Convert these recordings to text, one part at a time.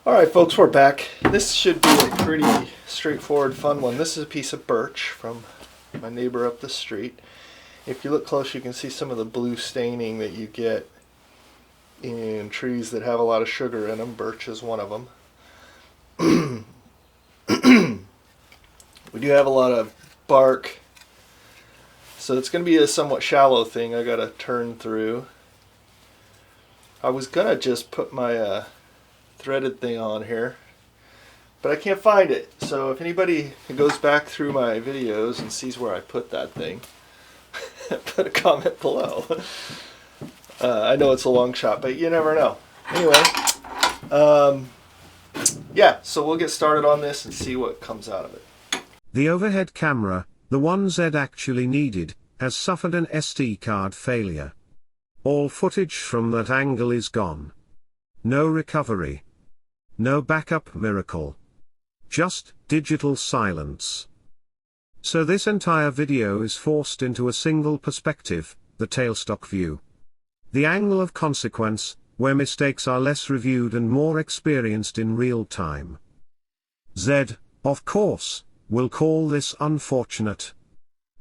Alright folks, we're back. This should be a pretty straightforward, fun one. This is a piece of birch from my neighbor up the street. If you look close, you can see some of the blue staining that you get in trees that have a lot of sugar in them. Birch is one of them. We do have a lot of bark, so it's going to be a somewhat shallow thing I got to turn through. I was going to just put my threaded thing on here, but I can't find it. So if anybody goes back through my videos and sees where I put that thing, put a comment below. I know it's a long shot, but you never know. Anyway, yeah, so we'll get started on this and see what comes out of it. The overhead camera, the one Zed actually needed, has suffered an SD card failure. All footage from that angle is gone. No recovery. No backup miracle. Just digital silence. So this entire video is forced into a single perspective, the tailstock view. The angle of consequence, where mistakes are less reviewed and more experienced in real time. Zed, of course, will call this unfortunate.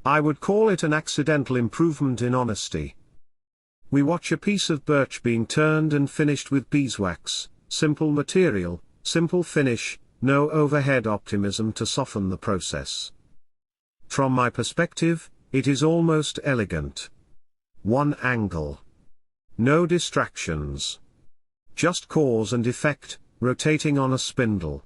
I would call it an accidental improvement in honesty. We watch a piece of birch being turned and finished with beeswax, simple material, simple finish, no overhead optimism to soften the process. From my perspective, it is almost elegant. One angle. No distractions. Just cause and effect, rotating on a spindle.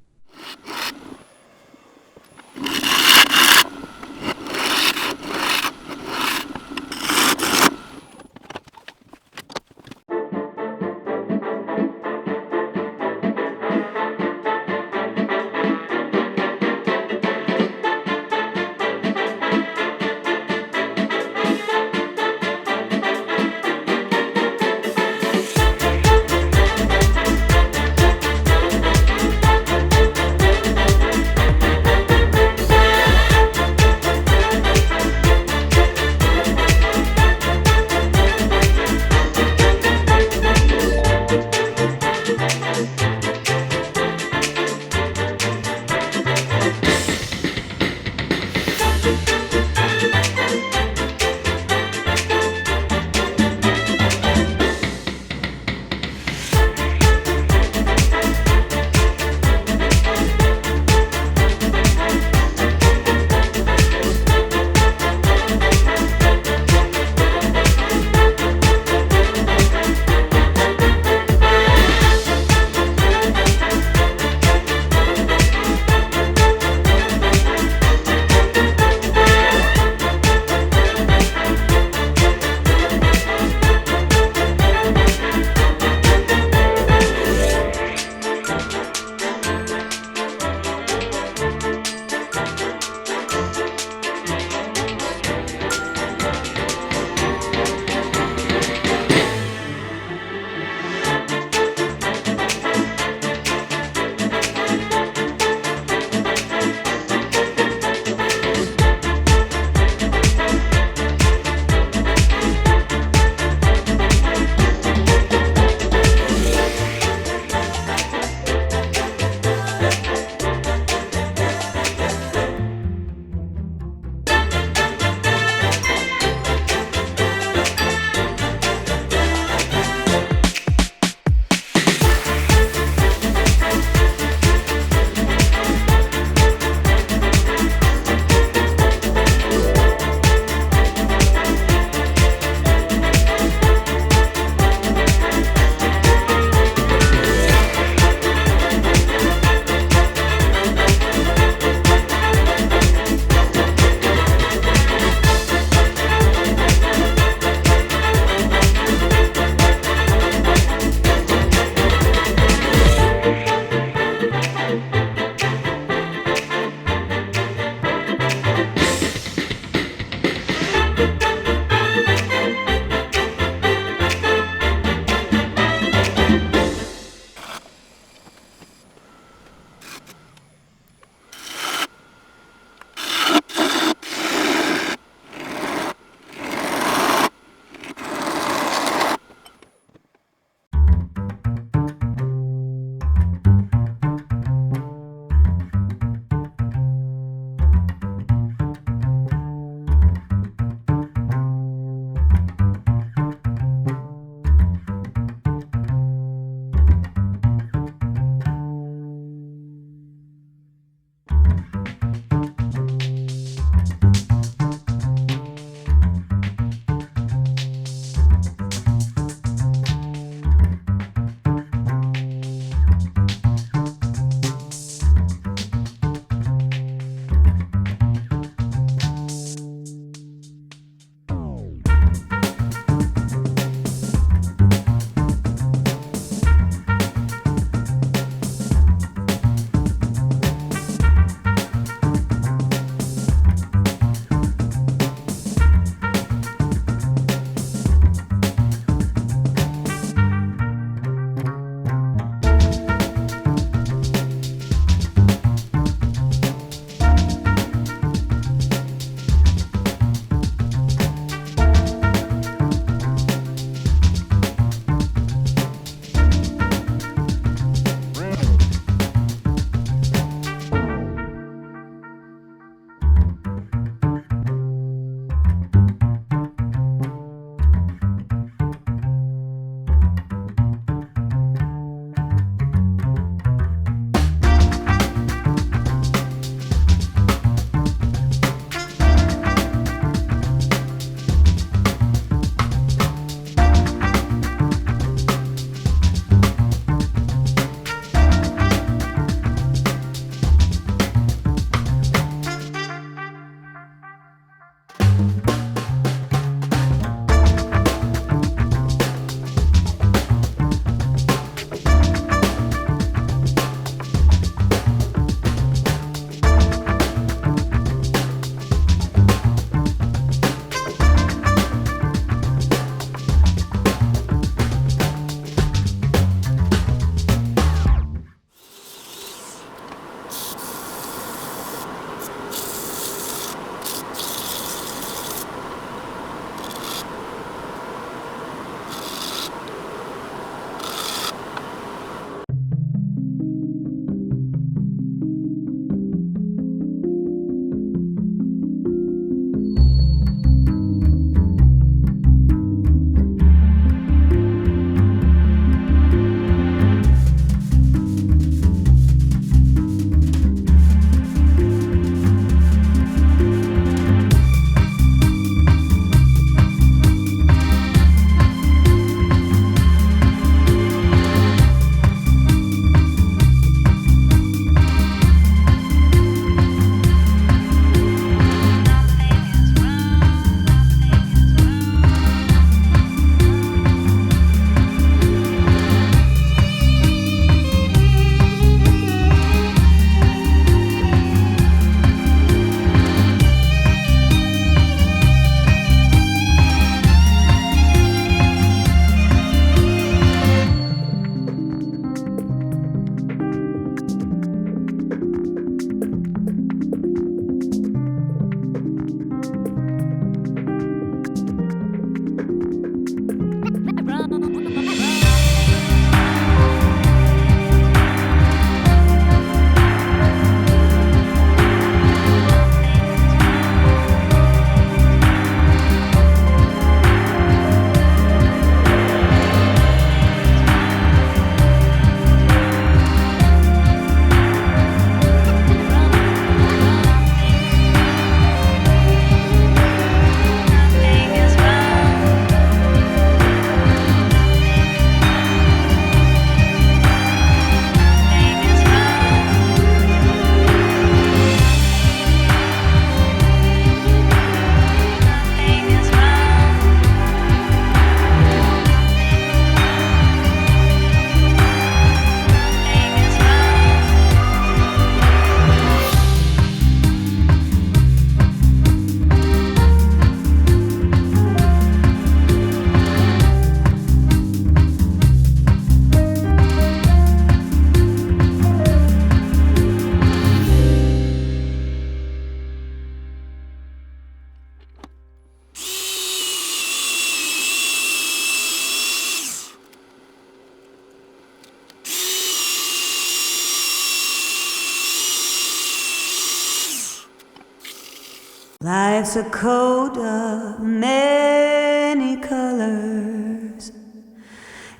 Life's a coat of many colors.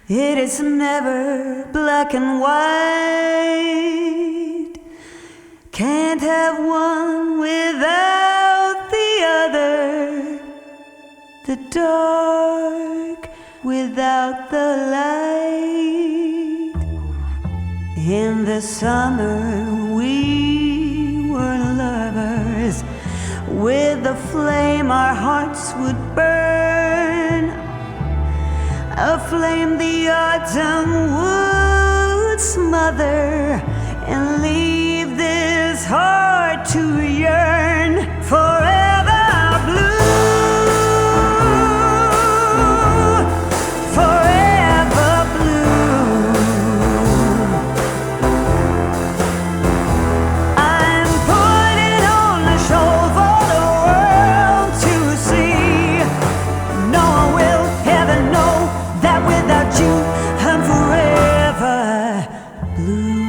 It is never black and white. Can't have one without the other. The dark without the light. In the summer we were lovers. With the flame our hearts would burn. A flame the autumn would smother and leave this heart to yearn forever blue. Forever blue. I'm putting on a show for the world to see. No one will ever know that without you I'm forever blue.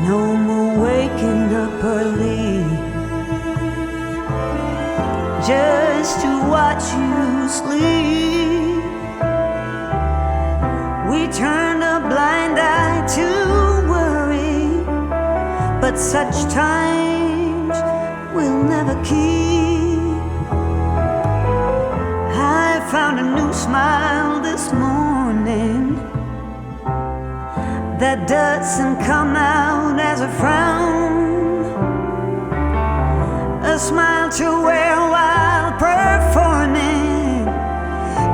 No more waking up early just to watch you sleep. We turn a blind eye to worry, but such times we'll never keep. I found a new smile this morning that doesn't come out as a frown. A smile to wear while performing,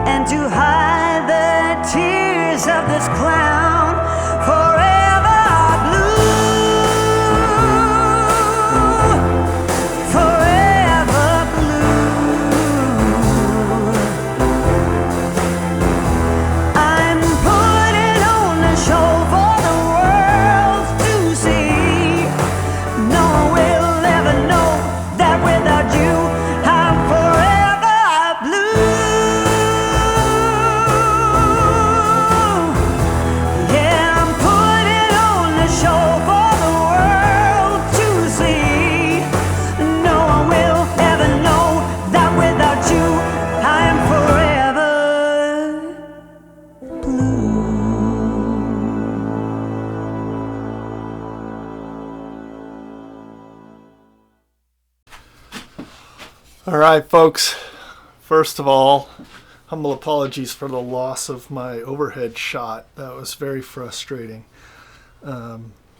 and to hide the tears of this clown. Forever blue. Forever blue. I'm putting on a show for the world to see. No one will ever know that without you I'm forever blue. Yeah, I'm putting on a show for the world to see. No one will ever know that without you I'm forever blue. All right, folks. First of all, humble apologies for the loss of my overhead shot. That was very frustrating.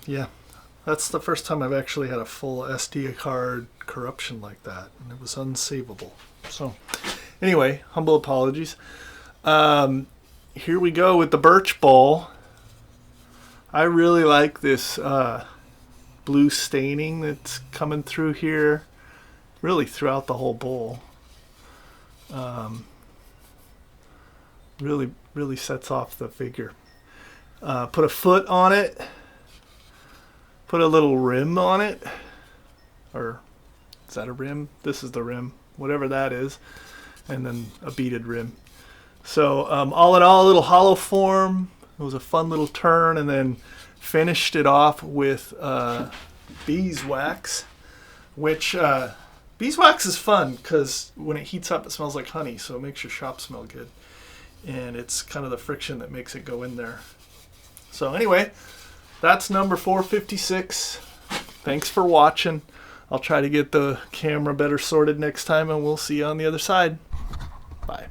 Yeah, that's the first time I've actually had a full SD card corruption like that, and it was unsavable. So, anyway, humble apologies. Here we go with the birch bowl. I really like this blue staining that's coming through here, really throughout the whole bowl. Really sets off the figure. Put a foot on it. Put a little rim on it. Or is that a rim? This is the rim. Whatever that is. And then a beaded rim. So all in all, a little hollow form. It was a fun little turn. And then finished it off with beeswax. Which beeswax is fun because when it heats up it smells like honey. So it makes your shop smell good. And it's kind of the friction that makes it go in there. So anyway, that's number 456. Thanks for watching. I'll try to get the camera better sorted next time, and we'll see you on the other side. Bye.